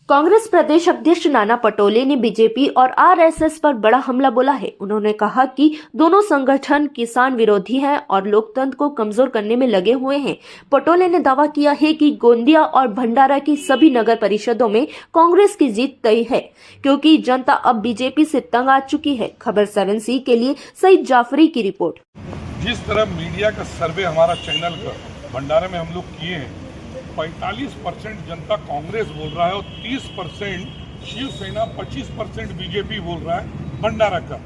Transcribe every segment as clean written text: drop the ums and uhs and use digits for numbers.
कांग्रेस प्रदेश अध्यक्ष नाना पटोले ने बीजेपी और आरएसएस पर बड़ा हमला बोला है। उन्होंने कहा कि दोनों संगठन किसान विरोधी हैं और लोकतंत्र को कमजोर करने में लगे हुए हैं। पटोले ने दावा किया है कि गोंदिया और भंडारा की सभी नगर परिषदों में कांग्रेस की जीत तय है, क्योंकि जनता अब बीजेपी से तंग आ चुकी है। खबर 7C के लिए सईद जाफरी की रिपोर्ट। जिस तरह मीडिया का सर्वे हमारा चैनल का भंडारा में हम लोग किए हैं, 45% जनता कांग्रेस बोल रहा है और 30% शिवसेना, 25% बीजेपी बोल रहा है भंडारा का।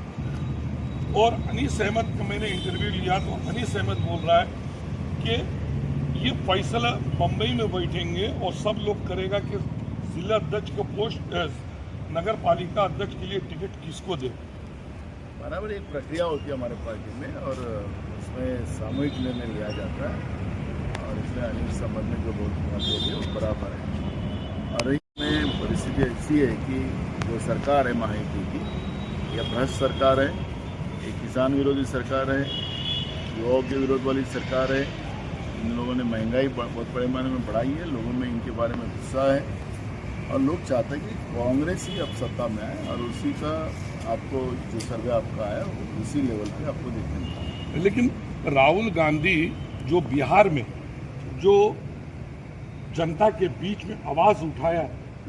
और अनीस अहमद का मैंने इंटरव्यू लिया तो अनीस अहमद बोल रहा है कि ये फैसला बम्बई में बैठेंगे और सब लोग करेगा कि जिला अध्यक्ष को पोस्ट नगर पालिका अध्यक्ष के लिए टिकट किसको दे। बराबर एक प्रक्रिया होती है हमारे पार्टी में और उसमें सामूहिक निर्णय लिया जाता है और इसमें अनिल समझ में जो बहुत है वो बराबर है। और इसमें परिस्थिति ऐसी है कि जो सरकार है महायुति की, यह भ्रष्ट सरकार है, एक किसान विरोधी सरकार है, युवाओं के विरोध वाली सरकार है। इन लोगों ने महंगाई बहुत बड़े पैमाने में बढ़ाई है, लोगों में इनके बारे में गुस्सा है और लोग चाहते हैं कि कांग्रेस ही अब सत्ता में आए और उसी का आपको जो सर्वे आपका आया उसी लेवल पे आपको देखने मिला। लेकिन राहुल गांधी जो बिहार में जो जनता के बीच में आवाज उठाया,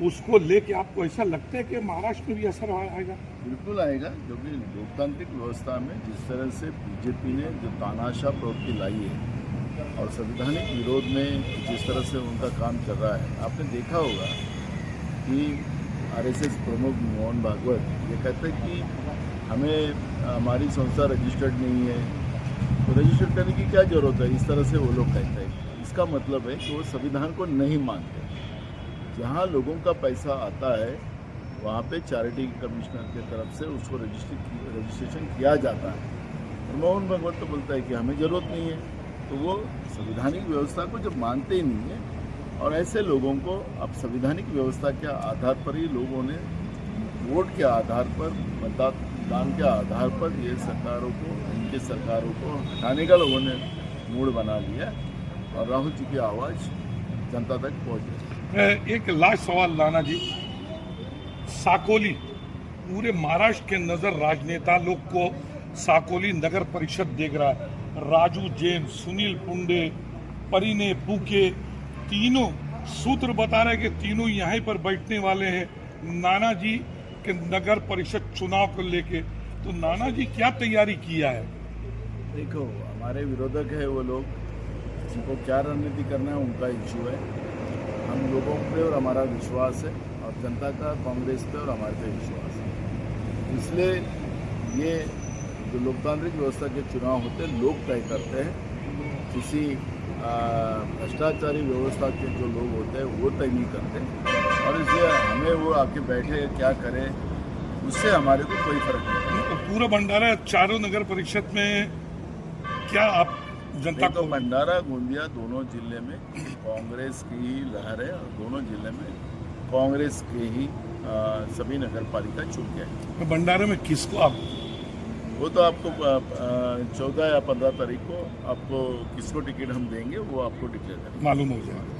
उसको लेके आपको ऐसा लगता है कि महाराष्ट्र में भी असर आएगा? बिल्कुल आएगा, क्योंकि लोकतांत्रिक व्यवस्था में जिस तरह से बीजेपी ने जो तानाशाह प्रवृत्ति लाई है और संवैधानिक विरोध में जिस तरह से उनका काम चल रहा है, आपने देखा होगा कि आरएसएस प्रमुख मोहन भागवत ये कहते हैं कि हमें हमारी संस्था रजिस्टर्ड नहीं है, तो रजिस्टर्ड करने की क्या जरूरत है, इस तरह से वो लोग कहते हैं। इसका मतलब है कि वो संविधान को नहीं मानते। जहाँ लोगों का पैसा आता है वहाँ पे चैरिटी कमिश्नर की तरफ से उसको रजिस्ट्रेशन किया जाता है और मोहन भागवत तो बोलता है कि हमें ज़रूरत नहीं है। तो वो संवैधानिक व्यवस्था को जब मानते ही नहीं है और ऐसे लोगों को अब संवैधानिक व्यवस्था के आधार पर ही लोगों ने वोट के आधार पर, मतदान के आधार पर ये सरकारों को, इनके सरकारों को हटाने का लोगों ने मूड बना लिया और राहुल जी की आवाज़ जनता तक पहुँच। एक लास्ट सवाल नाना जी, साकोली पूरे महाराष्ट्र के नजर राजनेता लोग को साकोली नगर परिषद देख रहा है। राजू जैन, सुनील पुंडे, परिने पुके, तीनों सूत्र बता रहे हैं कि तीनों यहीं पर बैठने वाले हैं नाना जी के नगर परिषद चुनाव को लेके। तो नाना जी क्या तैयारी किया है? देखो, हमारे विरोधक है वो लोग, उनको क्या रणनीति करना है उनका इश्यू है। हम लोगों पे और हमारा विश्वास है और जनता का कांग्रेस पे और हमारे पे विश्वास है। इसलिए ये जो लोकतांत्रिक व्यवस्था के चुनाव होते हैं लोग तय करते हैं, किसी भ्रष्टाचारी व्यवस्था के जो लोग होते हैं वो तय नहीं करते। और इसलिए हमें वो आके बैठे क्या करें उससे हमारे को कोई फर्क नहीं। पूरा भंडारा चारों नगर परिषद में क्या आप जनता को? भंडारा गोंदिया दोनों जिले में कांग्रेस की ही लहर है और दोनों जिले में कांग्रेस के ही सभी नगर पालिका चुन गए। भंडारा में किसको आप? वो तो आपको 14 या 15 तारीख को आपको किसको टिकट हम देंगे वो आपको डिक्लेयर करेंगे, मालूम हो जाएगा।